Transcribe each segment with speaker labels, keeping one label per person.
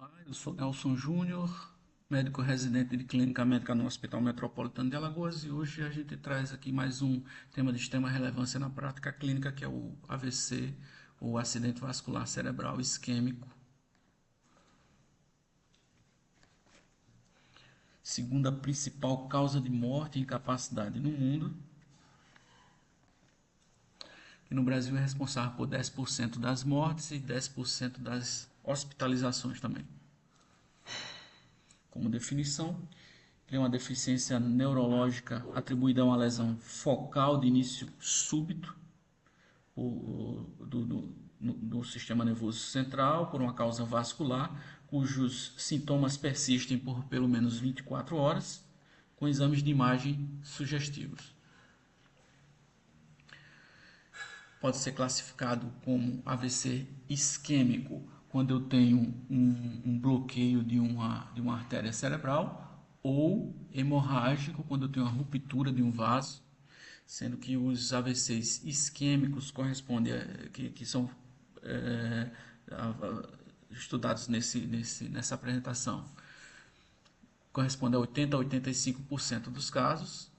Speaker 1: Olá, eu sou Nelson Júnior, médico residente de clínica médica no Hospital Metropolitano de Alagoas, e hoje a gente traz aqui mais um tema de extrema relevância na prática clínica, que é o AVC, ou acidente vascular cerebral isquêmico. Segunda principal causa de morte e incapacidade no mundo, e no Brasil é responsável por 10% das mortes e 10% das hospitalizações também. Como definição, ele é uma deficiência neurológica atribuída a uma lesão focal de início súbito do sistema nervoso central por uma causa vascular, cujos sintomas persistem por pelo menos 24 horas, com exames de imagem sugestivos. Pode ser classificado como AVC isquêmico quando eu tenho um bloqueio de uma artéria cerebral, ou hemorrágico quando eu tenho uma ruptura de um vaso, sendo que os AVCs isquêmicos correspondem que são estudados nessa apresentação, corresponde a 80 a 85% dos casos,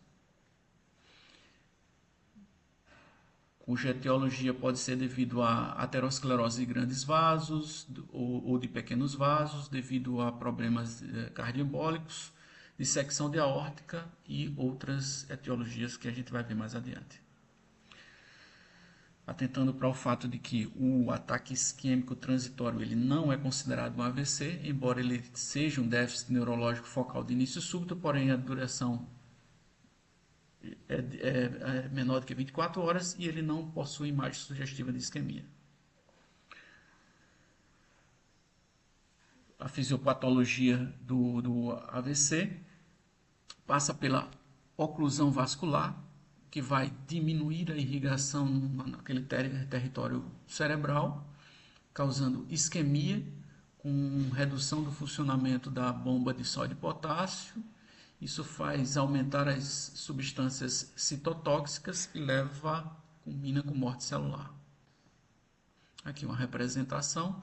Speaker 1: cuja etiologia pode ser devido a aterosclerose de grandes vasos ou de pequenos vasos, devido a problemas cardioembólicos, dissecção de aórtica e outras etiologias que a gente vai ver mais adiante. Atentando para o fato de que o ataque isquêmico transitório ele não é considerado um AVC, embora ele seja um déficit neurológico focal de início súbito, porém a duração é menor do que 24 horas e ele não possui imagem sugestiva de isquemia. A fisiopatologia do AVC passa pela oclusão vascular, que vai diminuir a irrigação naquele território cerebral, causando isquemia, com redução do funcionamento da bomba de sódio e potássio. Isso faz aumentar as substâncias citotóxicas e culmina com morte celular. Aqui uma representação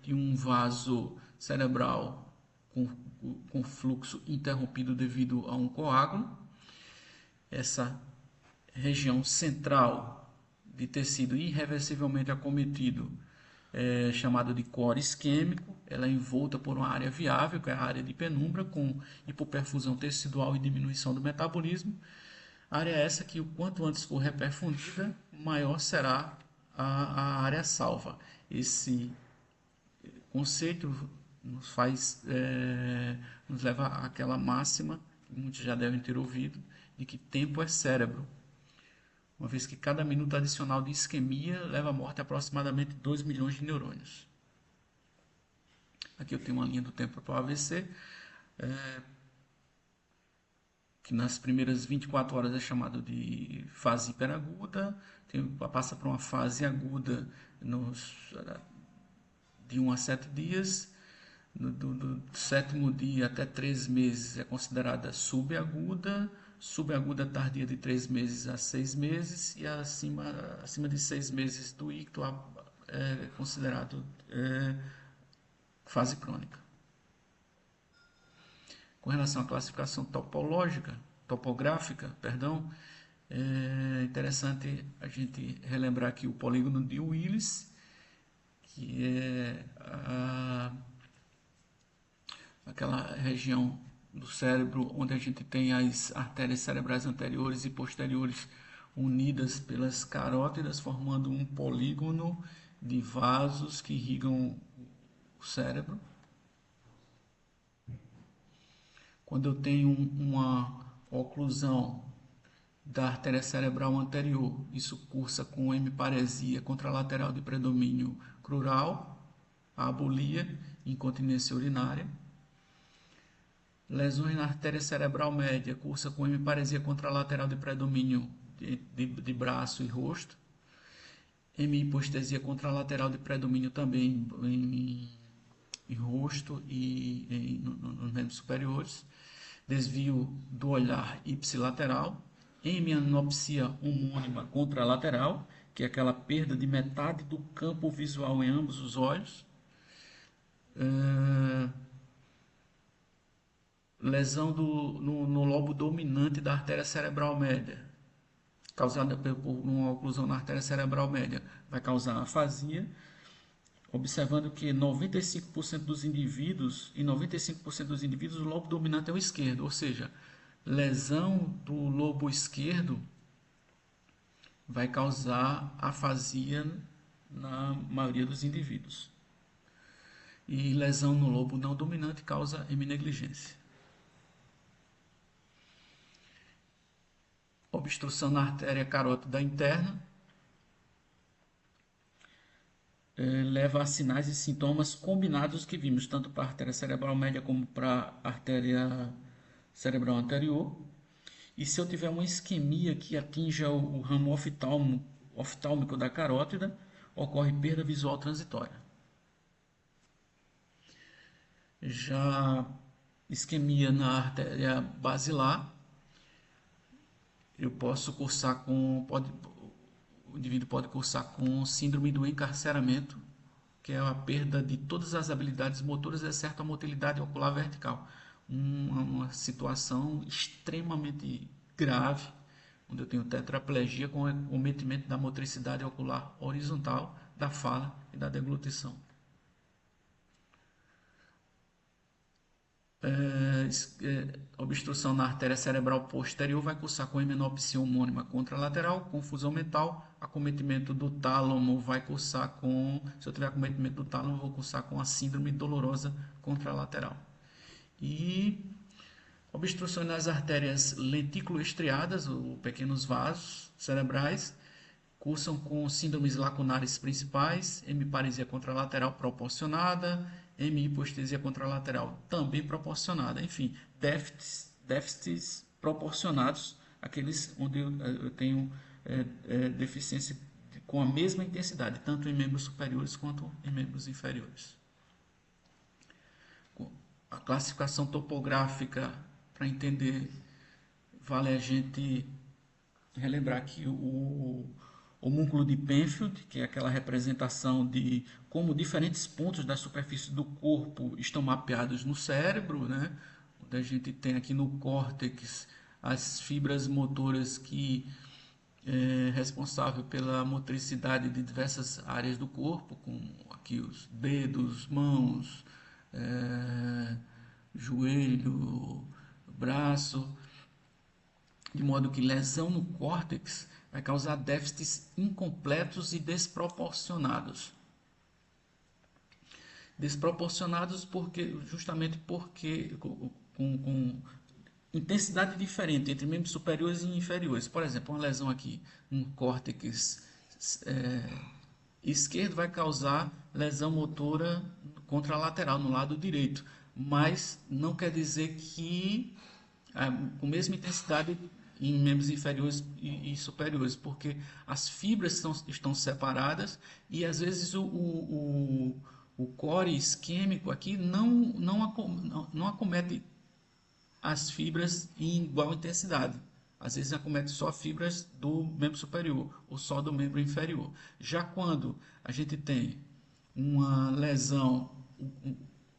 Speaker 1: de um vaso cerebral com fluxo interrompido devido a um coágulo. Essa região central de tecido irreversivelmente acometido é chamado de core isquêmico. Ela é envolta por uma área viável, que é a área de penumbra, com hipoperfusão tecidual e diminuição do metabolismo. Área essa que, o quanto antes for reperfundida, maior será a área salva. Esse conceito nos leva àquela máxima, que muitos já devem ter ouvido, de que tempo é cérebro, uma vez que cada minuto adicional de isquemia leva à morte aproximadamente 2 milhões de neurônios. Aqui eu tenho uma linha do tempo para o AVC, que nas primeiras 24 horas é chamado de fase hiperaguda, passa para uma fase aguda de 1 a 7 dias, do sétimo dia até 3 meses é considerada subaguda tardia de 3 meses a 6 meses, e acima de 6 meses do icto é considerado fase crônica. Com relação à classificação topográfica, é interessante a gente relembrar aqui o polígono de Willis, que é aquela região do cérebro onde a gente tem as artérias cerebrais anteriores e posteriores unidas pelas carótidas, formando um polígono de vasos que irrigam o cérebro. Quando eu tenho uma oclusão da artéria cerebral anterior, isso cursa com hemiparesia contralateral de predomínio crural, abulia, incontinência urinária. Lesões na artéria cerebral média, cursa com hemiparesia contralateral de predomínio de braço e rosto. Hemihipoestesia contralateral de predomínio também em rosto e nos membros superiores. Desvio do olhar ipsilateral. Hemianopsia homônima contralateral, que é aquela perda de metade do campo visual em ambos os olhos. É, lesão no lobo dominante da artéria cerebral média, causada por uma oclusão na artéria cerebral média, vai causar afasia, observando que 95% dos indivíduos, em 95% dos indivíduos, o lobo dominante é o esquerdo, ou seja, lesão do lobo esquerdo vai causar afasia na maioria dos indivíduos. E lesão no lobo não dominante causa heminegligência. Obstrução na artéria carótida interna leva a sinais e sintomas combinados que vimos, tanto para a artéria cerebral média como para a artéria cerebral anterior. E se eu tiver uma isquemia que atinja o ramo oftálmico da carótida, ocorre perda visual transitória. Já isquemia na artéria basilar, eu posso cursar com, o indivíduo pode cursar com síndrome do encarceramento, que é a perda de todas as habilidades motoras, exceto a motilidade ocular vertical. Uma situação extremamente grave, onde eu tenho tetraplegia com cometimento da motricidade ocular horizontal, da fala e da deglutição. Obstrução na artéria cerebral posterior vai cursar com hemenopsia homônima contralateral, confusão mental, acometimento do tálamo vai cursar com, se eu tiver acometimento do tálamo, eu vou cursar com a síndrome dolorosa contralateral. E obstruções nas artérias lenticulo-estriadas, ou pequenos vasos cerebrais, cursam com síndromes lacunares principais, hemiparesia contralateral proporcionada, hemihipoestesia contralateral também proporcionada, enfim, déficits proporcionados àqueles onde eu tenho deficiência com a mesma intensidade, tanto em membros superiores quanto em membros inferiores. A classificação topográfica, para entender, vale a gente relembrar que o homúnculo de Penfield, que é aquela representação de como diferentes pontos da superfície do corpo estão mapeados no cérebro, né? Onde a gente tem aqui no córtex as fibras motoras que é responsável pela motricidade de diversas áreas do corpo, como aqui os dedos, mãos, joelho, braço, de modo que lesão no córtex vai causar déficits incompletos e desproporcionados. Desproporcionados justamente porque com intensidade diferente entre membros superiores e inferiores. Por exemplo, uma lesão aqui no córtex esquerdo vai causar lesão motora contralateral no lado direito, mas não quer dizer que com a mesma intensidade em membros inferiores e superiores, porque as fibras estão separadas e às vezes o core isquêmico aqui não acomete as fibras em igual intensidade. Às vezes acomete só fibras do membro superior ou só do membro inferior. Já quando a gente tem uma lesão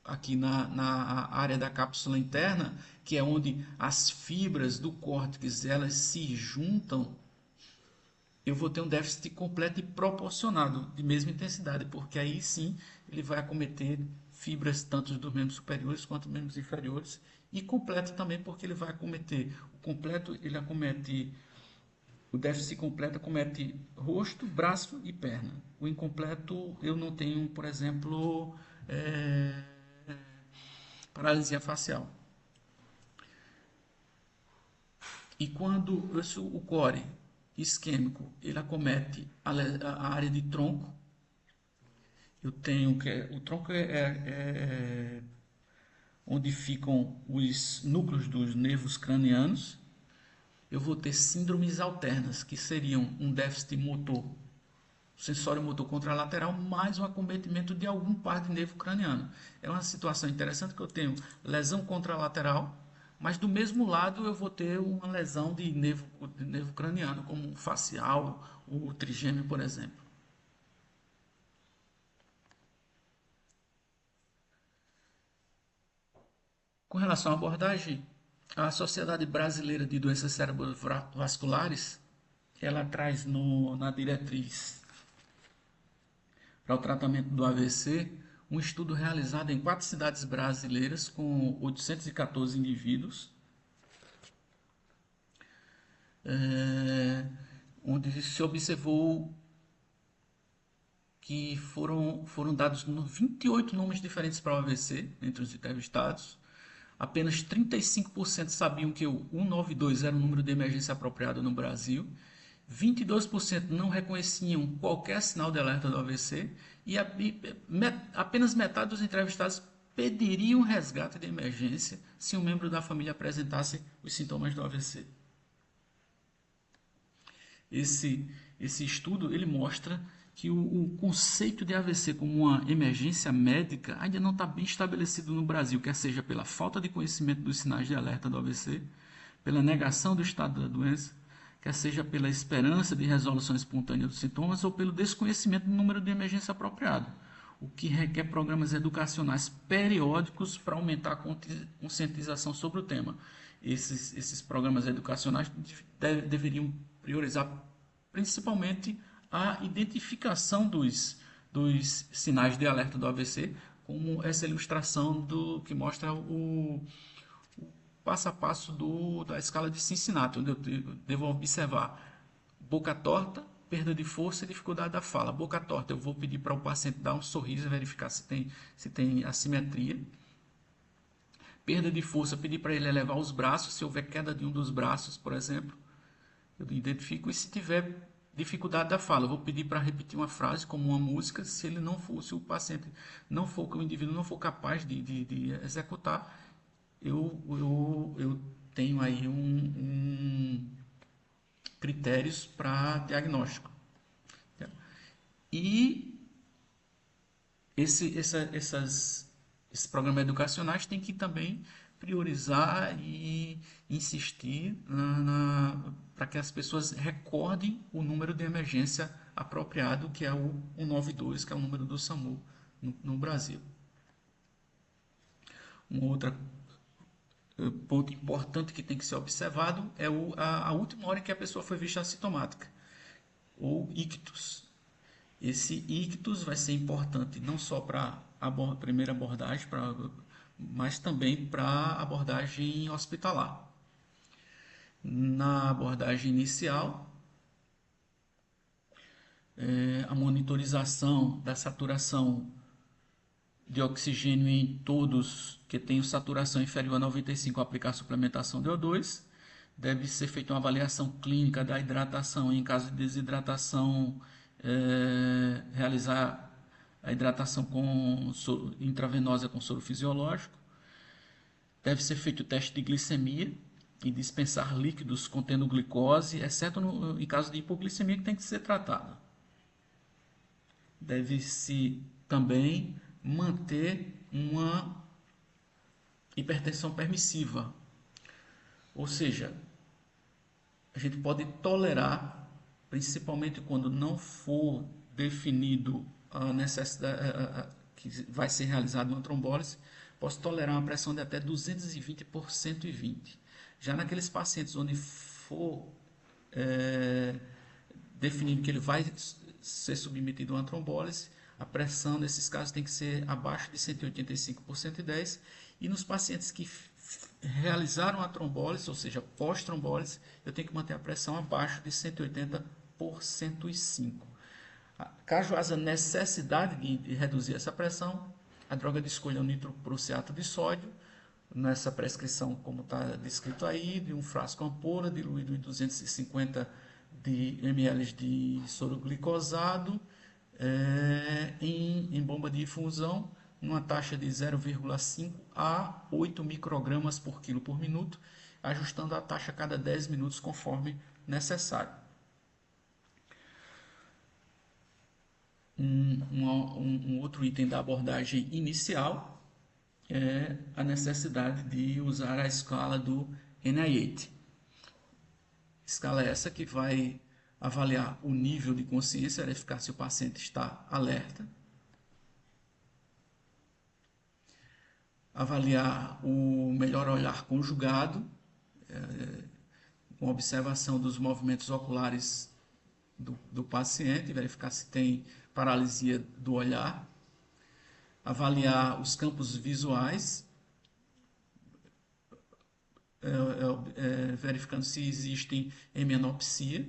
Speaker 1: aqui na área da cápsula interna, que é onde as fibras do córtex elas se juntam, eu vou ter um déficit completo e proporcionado de mesma intensidade, porque aí sim ele vai acometer fibras tanto dos membros superiores quanto dos membros inferiores, e completo também porque ele vai acometer o completo, ele acomete o déficit completo acomete rosto, braço e perna. O incompleto eu não tenho, por exemplo, paralisia facial. E quando o core isquêmico ele acomete a área de tronco, eu tenho que o tronco é onde ficam os núcleos dos nervos cranianos. Eu vou ter síndromes alternas, que seriam um déficit motor, sensório motor contralateral, mais um acometimento de algum par de nervo craniano. É uma situação interessante que eu tenho lesão contralateral, mas do mesmo lado eu vou ter uma lesão de nervo craniano, como o facial, o trigêmeo, por exemplo. Com relação à abordagem, a Sociedade Brasileira de Doenças Cerebrovasculares, ela traz na diretriz para o tratamento do AVC um estudo realizado em 4 cidades brasileiras com 814 indivíduos, onde se observou que foram dados 28 nomes diferentes para o AVC entre os entrevistados. Apenas 35% sabiam que o 192 era o número de emergência apropriado no Brasil. 22% não reconheciam qualquer sinal de alerta do AVC e apenas metade dos entrevistados pediriam resgate de emergência se um membro da família apresentasse os sintomas do AVC. Esse estudo ele mostra que o conceito de AVC como uma emergência médica ainda não está bem estabelecido no Brasil, quer seja pela falta de conhecimento dos sinais de alerta do AVC, pela negação do estado da doença, quer seja pela esperança de resolução espontânea dos sintomas ou pelo desconhecimento do número de emergência apropriado, o que requer programas educacionais periódicos para aumentar a conscientização sobre o tema. Esses programas educacionais deveriam priorizar principalmente a identificação dos sinais de alerta do AVC, como essa ilustração que mostra o passo a passo da escala de Cincinnati, onde eu devo observar boca torta, perda de força e dificuldade da fala. Boca torta, eu vou pedir para o paciente dar um sorriso e verificar se tem assimetria. Perda de força, pedir para ele elevar os braços, se houver queda de um dos braços, por exemplo, eu identifico. E se tiver dificuldade da fala, eu vou pedir para repetir uma frase como uma música. Se o paciente não for, que o indivíduo não for capaz de executar, eu tenho aí critérios para diagnóstico. E esses programas educacionais têm que também priorizar e insistir para que as pessoas recordem o número de emergência apropriado, que é o 192, que é o número do SAMU no Brasil. Um outro ponto importante que tem que ser observado é a última hora em que a pessoa foi vista assintomática, ou ictus. Esse ictus vai ser importante não só para a primeira abordagem, mas também para a abordagem hospitalar. Na abordagem inicial, a monitorização da saturação de oxigênio em todos que tenham saturação inferior a 95 ao aplicar suplementação de O2. Deve ser feita uma avaliação clínica da hidratação. Em caso de desidratação, realizar a hidratação intravenosa com soro fisiológico. Deve ser feito o teste de glicemia e dispensar líquidos contendo glicose, exceto em caso de hipoglicemia, que tem que ser tratada. Deve-se também manter uma hipertensão permissiva, ou seja, a gente pode tolerar, principalmente quando não for definido a necessidade que vai ser realizada uma trombólise, posso tolerar uma pressão de até 220 por 120. Já naqueles pacientes onde for definido que ele vai ser submetido a uma trombólise, a pressão nesses casos tem que ser abaixo de 185 por 110. E nos pacientes que realizaram a trombólise, ou seja, pós-trombólise, eu tenho que manter a pressão abaixo de 180 por 105. Caso haja necessidade de reduzir essa pressão, a droga de escolha é o nitroprussiato de sódio, nessa prescrição, como está descrito aí, de um frasco ampola diluído em 250 ml de soro glicosado, em bomba de infusão, numa taxa de 0,5 a 8 microgramas por quilo por minuto, ajustando a taxa a cada 10 minutos conforme necessário. Um outro item da abordagem inicial é a necessidade de usar a escala do NIH. Escala essa que vai avaliar o nível de consciência, verificar se o paciente está alerta. avaliar o melhor olhar conjugado, com observação dos movimentos oculares do paciente, verificar se tem paralisia do olhar, avaliar os campos visuais, verificando se existe hemianopsia,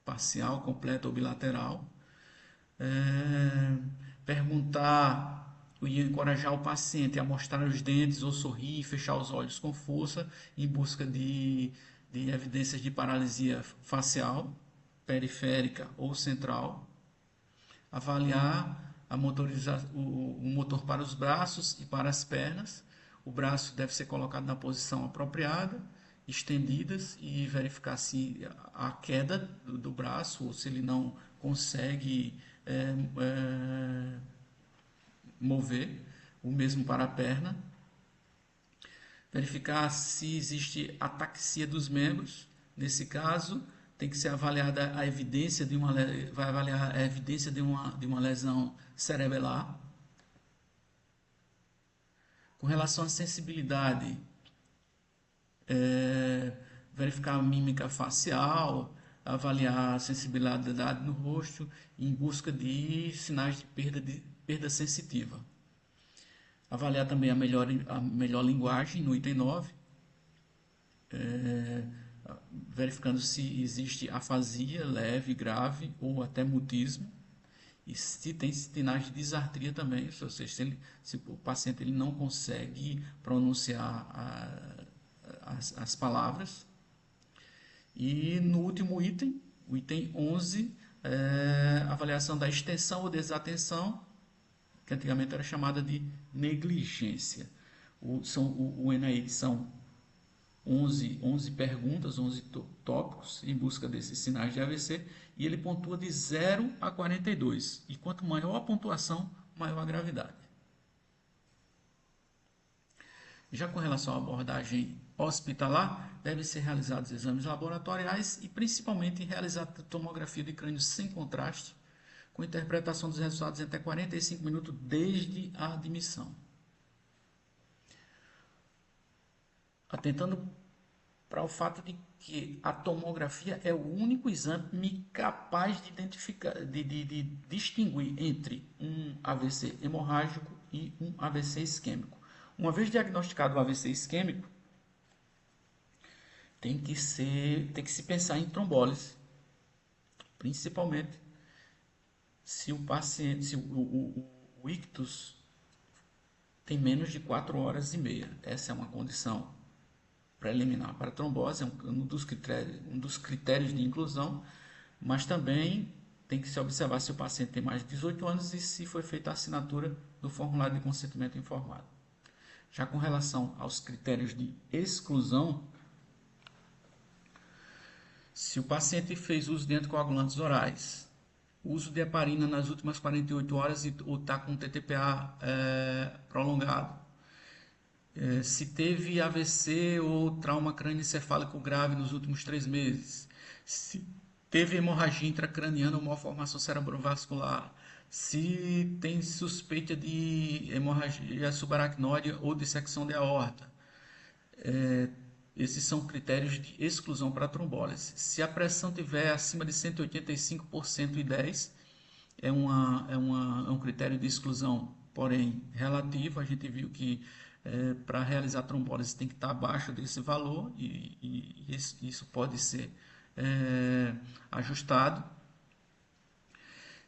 Speaker 1: parcial, completa ou bilateral, perguntar e encorajar o paciente a mostrar os dentes ou sorrir e fechar os olhos com força em busca de evidências de paralisia facial, periférica ou central, avaliar o motor para os braços e para as pernas. O braço deve ser colocado na posição apropriada, estendidas, e verificar se a queda do braço ou se ele não consegue mover, o mesmo para a perna. Verificar se existe ataxia dos membros. Nesse caso, tem que ser avaliada a evidência de vai avaliar a evidência de uma lesão cerebelar. Com relação à sensibilidade, verificar a mímica facial, avaliar a sensibilidade no rosto em busca de sinais de perda sensitiva. Avaliar também a melhor linguagem no item 9, verificando se existe afasia leve, grave ou até mutismo, e se tem sinais de disartria também, ou seja, se o paciente ele não consegue pronunciar as palavras. E no último item, o item 11, avaliação da extensão ou desatenção, que antigamente era chamada de negligência. O NAI são 11 perguntas, 11 tópicos em busca desses sinais de AVC, e ele pontua de 0 a 42. E quanto maior a pontuação, maior a gravidade. Já com relação à abordagem hospitalar, devem ser realizados exames laboratoriais e principalmente realizar tomografia de crânio sem contraste, com interpretação dos resultados em até 45 minutos desde a admissão. Atentando para o fato de que a tomografia é o único exame capaz de identificar, de distinguir entre um AVC hemorrágico e um AVC isquêmico. Uma vez diagnosticado o AVC isquêmico, tem que se pensar em trombólise, principalmente se o paciente, se o ictus tem menos de 4 horas e meia. Essa é uma condição preliminar para a trombose, é um dos critérios de inclusão, mas também tem que se observar se o paciente tem mais de 18 anos e se foi feita a assinatura do formulário de consentimento informado. Já com relação aos critérios de exclusão, se o paciente fez uso de anticoagulantes orais, uso de heparina nas últimas 48 horas ou está com TTPA prolongado, se teve AVC ou trauma crânioencefálico grave nos últimos 3 meses, se teve hemorragia intracraniana ou malformação cerebrovascular, se tem suspeita de hemorragia subaracnoide ou dissecção de aorta. Esses são critérios de exclusão para a trombólise. Se a pressão tiver acima de 185 por 110, é um critério de exclusão, porém relativo. A gente viu que para realizar trombólise tem que estar abaixo desse valor e isso pode ser ajustado.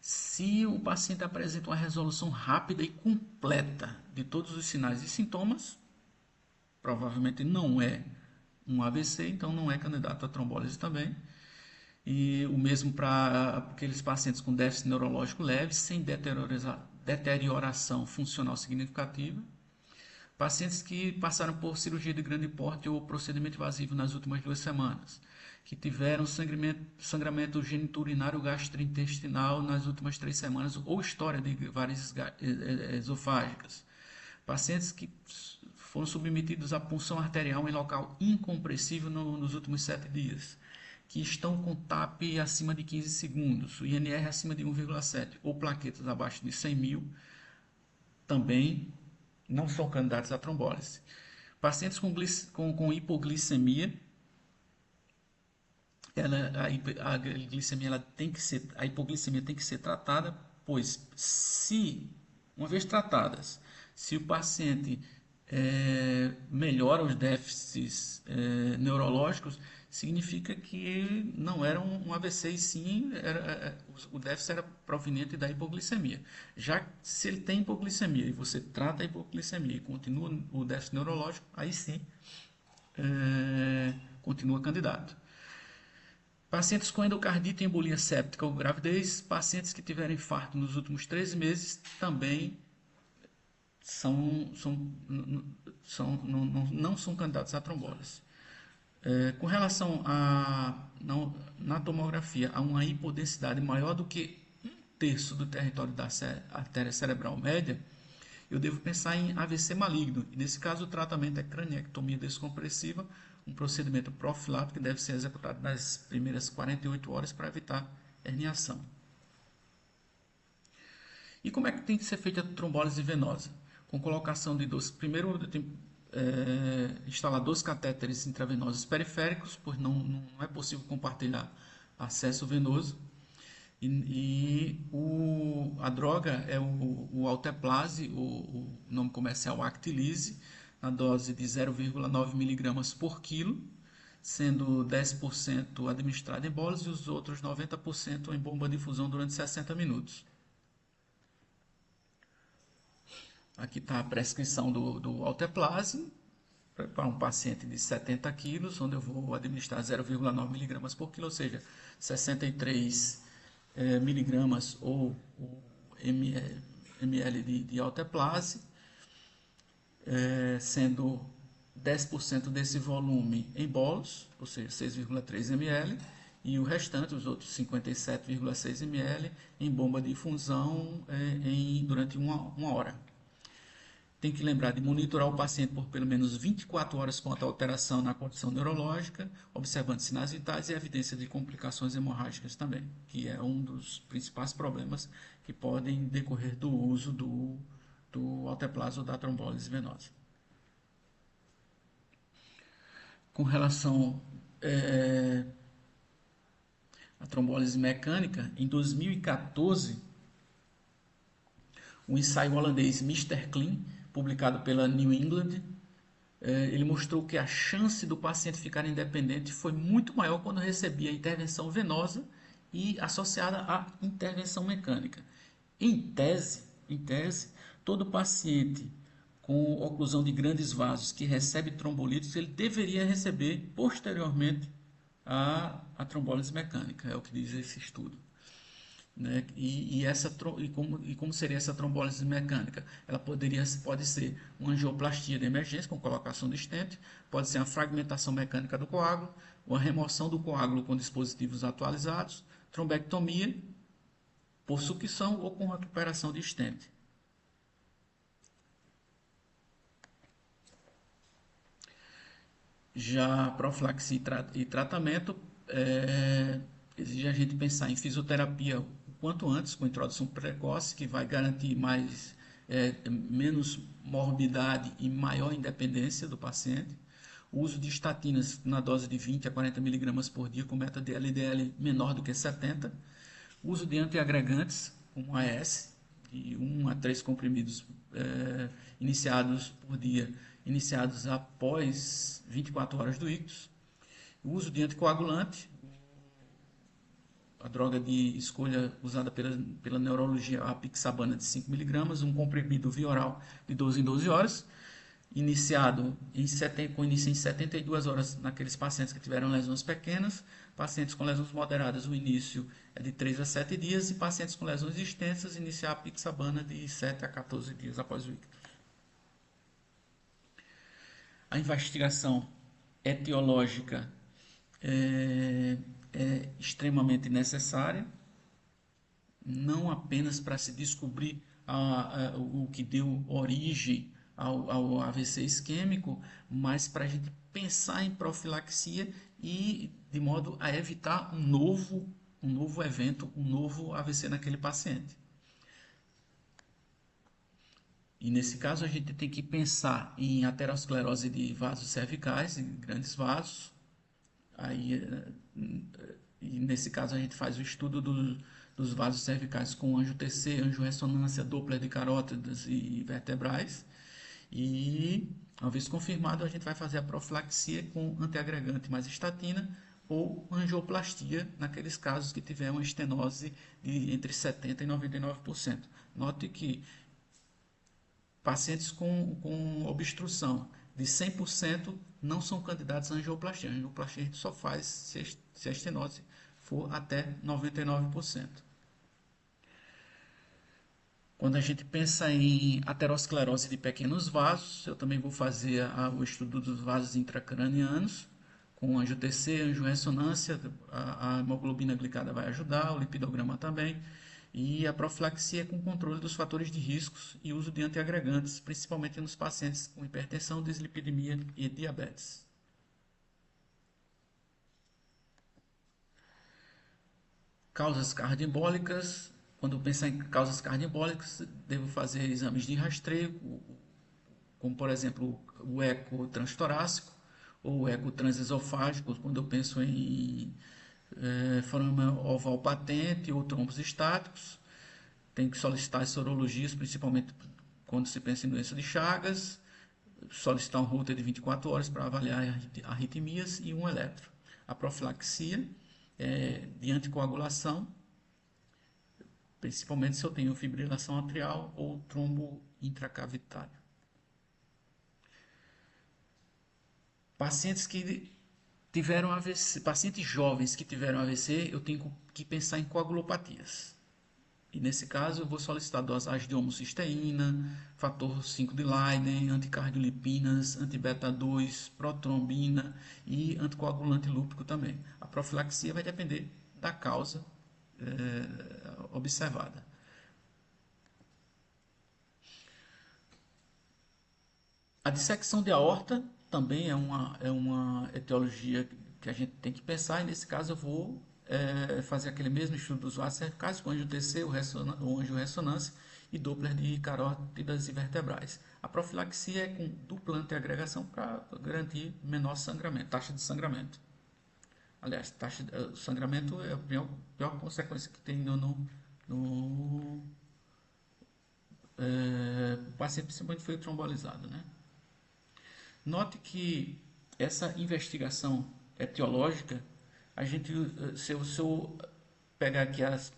Speaker 1: Se o paciente apresenta uma resolução rápida e completa de todos os sinais e sintomas, provavelmente não é um AVC, então não é candidato a trombólise também. E o mesmo para aqueles pacientes com déficit neurológico leve, sem deterioração funcional significativa. Pacientes que passaram por cirurgia de grande porte ou procedimento invasivo nas últimas 2 semanas, que tiveram sangramento geniturinário gastrointestinal nas últimas 3 semanas ou história de varizes esofágicas. Pacientes que foram submetidos a punção arterial em local incompressível nos últimos 7 dias, que estão com TAP acima de 15 segundos, o INR acima de 1,7 ou plaquetas abaixo de 100 mil, também não são candidatos à trombólise. Pacientes com hipoglicemia, a glicemia ela tem que ser, a hipoglicemia tem que ser tratada, pois se, uma vez tratadas, se o paciente melhora os déficits neurológicos, significa que não era um AVC e sim o déficit era proveniente da hipoglicemia. Já se ele tem hipoglicemia e você trata a hipoglicemia e continua o déficit neurológico, aí sim continua candidato. Pacientes com endocardite e embolia séptica ou gravidez, pacientes que tiveram infarto nos últimos 13 meses também não são candidatos a trombólise. Com relação na tomografia a uma hipodensidade maior do que 1/3 do território da artéria cerebral média, eu devo pensar em AVC maligno. E nesse caso, o tratamento é craniectomia descompressiva, um procedimento profilático que deve ser executado nas primeiras 48 horas para evitar herniação. E como é que tem que ser feita a trombólise venosa? Com colocação de primeiro, instalar 2 catéteres intravenosos periféricos, pois não é possível compartilhar acesso venoso. A droga é o Alteplase, o nome comercial Actilise, na dose de 0,9 mg por quilo, sendo 10% administrado em bolas e os outros 90% em bomba de infusão durante 60 minutos. Aqui está a prescrição do Alteplase para um paciente de 70 quilos, onde eu vou administrar 0,9 mg por quilo, ou seja, 63 miligramas ou ml de Alteplase, sendo 10% desse volume em bolos, ou seja, 6,3 ml, e o restante, os outros 57,6 ml, em bomba de infusão durante uma hora. Tem que lembrar de monitorar o paciente por pelo menos 24 horas quanto à alteração na condição neurológica, observando sinais vitais e evidência de complicações hemorrágicas também, que é um dos principais problemas que podem decorrer do uso do Alteplase ou da trombólise venosa. Com relação à trombólise mecânica, em 2014, o ensaio holandês Mr. Clean, publicado pela New England, ele mostrou que a chance do paciente ficar independente foi muito maior quando recebia intervenção venosa e associada à intervenção mecânica. Em tese, todo paciente com oclusão de grandes vasos que recebe trombolíticos, ele deveria receber posteriormente a trombólise mecânica, é o que diz esse estudo. Né? Como seria essa trombólise mecânica? Ela pode ser uma angioplastia de emergência com colocação de stent, pode ser uma fragmentação mecânica do coágulo, uma remoção do coágulo com dispositivos atualizados, trombectomia por sucção ou com recuperação de stent. Já profilaxia e tratamento exige a gente pensar em fisioterapia o quanto antes, com introdução precoce, que vai garantir menos morbidade e maior independência do paciente. O uso de estatinas na dose de 20 a 40 mg por dia, com meta de LDL menor do que 70. O uso de antiagregantes, como AS, de 1 a 3 comprimidos iniciados por dia, iniciados após 24 horas do ictus. O uso de anticoagulante, a droga de escolha usada pela neurologia, a apixabana de 5 mg, um comprimido via oral de 12 em 12 horas, com início em 72 horas naqueles pacientes que tiveram lesões pequenas, pacientes com lesões moderadas, o início é de 3 a 7 dias, e pacientes com lesões extensas, iniciar a apixabana de 7 a 14 dias após o ictus. A investigação etiológica é extremamente necessária, não apenas para se descobrir o que deu origem ao AVC isquêmico, mas para a gente pensar em profilaxia e de modo a evitar um novo evento, um novo AVC naquele paciente. E nesse caso a gente tem que pensar em aterosclerose de vasos cervicais, em grandes vasos. Aí, e nesse caso a gente faz o estudo dos vasos cervicais com anjo-TC, anjo-ressonância, Doppler de carótidas e vertebrais. E, uma vez confirmado, a gente vai fazer a profilaxia com antiagregante mais estatina ou angioplastia naqueles casos que tiver uma estenose de entre 70% e 99%. Note que pacientes com obstrução de 100% não são candidatos a angioplastia. A angioplastia a gente só faz se a estenose for até 99%. Quando a gente pensa em aterosclerose de pequenos vasos, eu também vou fazer o estudo dos vasos intracranianos, com anjo-TC, anjo-ressonância, a hemoglobina glicada vai ajudar, o lipidograma também, e a profilaxia com controle dos fatores de riscos e uso de antiagregantes, principalmente nos pacientes com hipertensão, dislipidemia e diabetes. Causas cardioembólicas. Quando pensar em causas cardioembólicas, devo fazer exames de rastreio, como por exemplo o eco transtorácico ou o eco transesofágico, quando eu penso em forama oval patente ou trombos estáticos. Tem que solicitar as sorologias, principalmente quando se pensa em doença de Chagas, solicitar um Holter de 24 horas para avaliar arritmias e um eletro. A profilaxia de anticoagulação, principalmente se eu tenho fibrilação atrial ou trombo intracavitário. Pacientes que tiveram AVC, pacientes jovens que tiveram AVC, eu tenho que pensar em coagulopatias. E nesse caso eu vou solicitar dosagem de homocisteína, fator 5 de Leiden, anticardiolipinas, antibeta-2, protrombina e anticoagulante lúpico também. A profilaxia vai depender da causa observada. A dissecção de aorta também é uma etiologia que a gente tem que pensar, e nesse caso eu vou fazer aquele mesmo estudo dos vasos cervicais com anjo-TC, o anjo-ressonância e Doppler de carótidas e vertebrais. A profilaxia é com dupla antiagregação para garantir menor sangramento, taxa de sangramento. Aliás, taxa de sangramento é a pior consequência que tem no paciente, principalmente foi trombolizado, né? Note que essa investigação etiológica, a gente, se eu pegar aqui as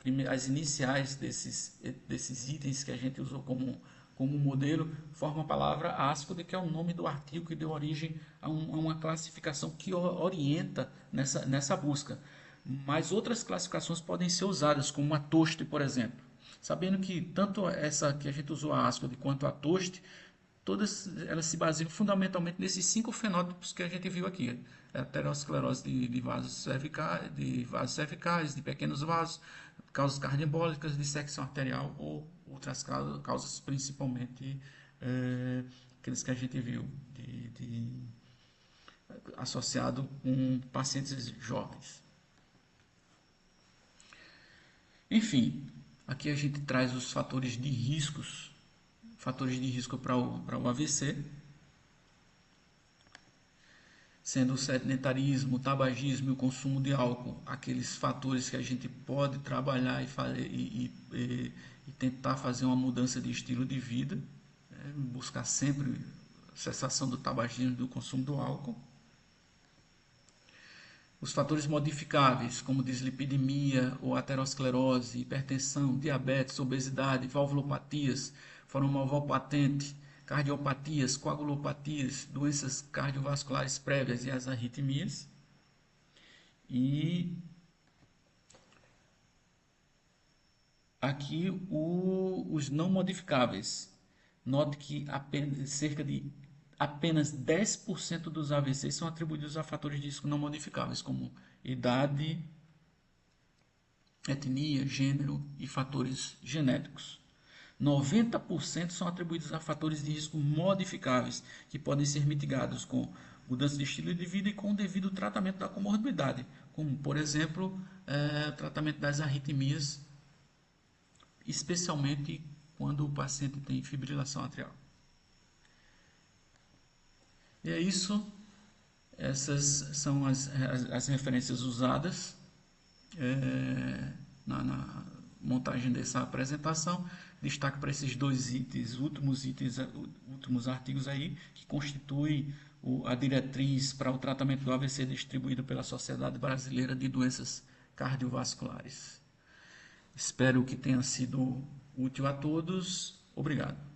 Speaker 1: iniciais desses itens que a gente usou como modelo, forma a palavra ASCOD, que é o nome do artigo que deu origem a uma classificação que orienta nessa busca. Mas outras classificações podem ser usadas, como a TOST, por exemplo. Sabendo que tanto essa que a gente usou a ASCOD quanto a TOST, todas elas se baseiam fundamentalmente nesses 5 fenótipos que a gente viu aqui: aterosclerose de vasos cervicais, de pequenos vasos, causas cardioembólicas, dissecção arterial ou outras causas, principalmente aqueles que a gente viu associado com pacientes jovens. Enfim, aqui a gente traz os fatores de risco para o AVC, sendo o sedentarismo, o tabagismo e o consumo de álcool aqueles fatores que a gente pode trabalhar e tentar fazer uma mudança de estilo de vida, né? Buscar sempre cessação do tabagismo e do consumo do álcool. Os fatores modificáveis, como dislipidemia ou aterosclerose, hipertensão, diabetes, obesidade, valvulopatias, forma oval patente, cardiopatias, coagulopatias, doenças cardiovasculares prévias e as arritmias. E aqui os não modificáveis. Note que apenas 10% dos AVCs são atribuídos a fatores de risco não modificáveis, como idade, etnia, gênero e fatores genéticos. 90% são atribuídos a fatores de risco modificáveis, que podem ser mitigados com mudança de estilo de vida e com o devido tratamento da comorbidade, como, por exemplo, tratamento das arritmias, especialmente quando o paciente tem fibrilação atrial. E é isso. Essas são as referências usadas na montagem dessa apresentação. Destaque para esses dois últimos artigos aí, que constituem a diretriz para o tratamento do AVC distribuído pela Sociedade Brasileira de Doenças Cardiovasculares. Espero que tenha sido útil a todos. Obrigado.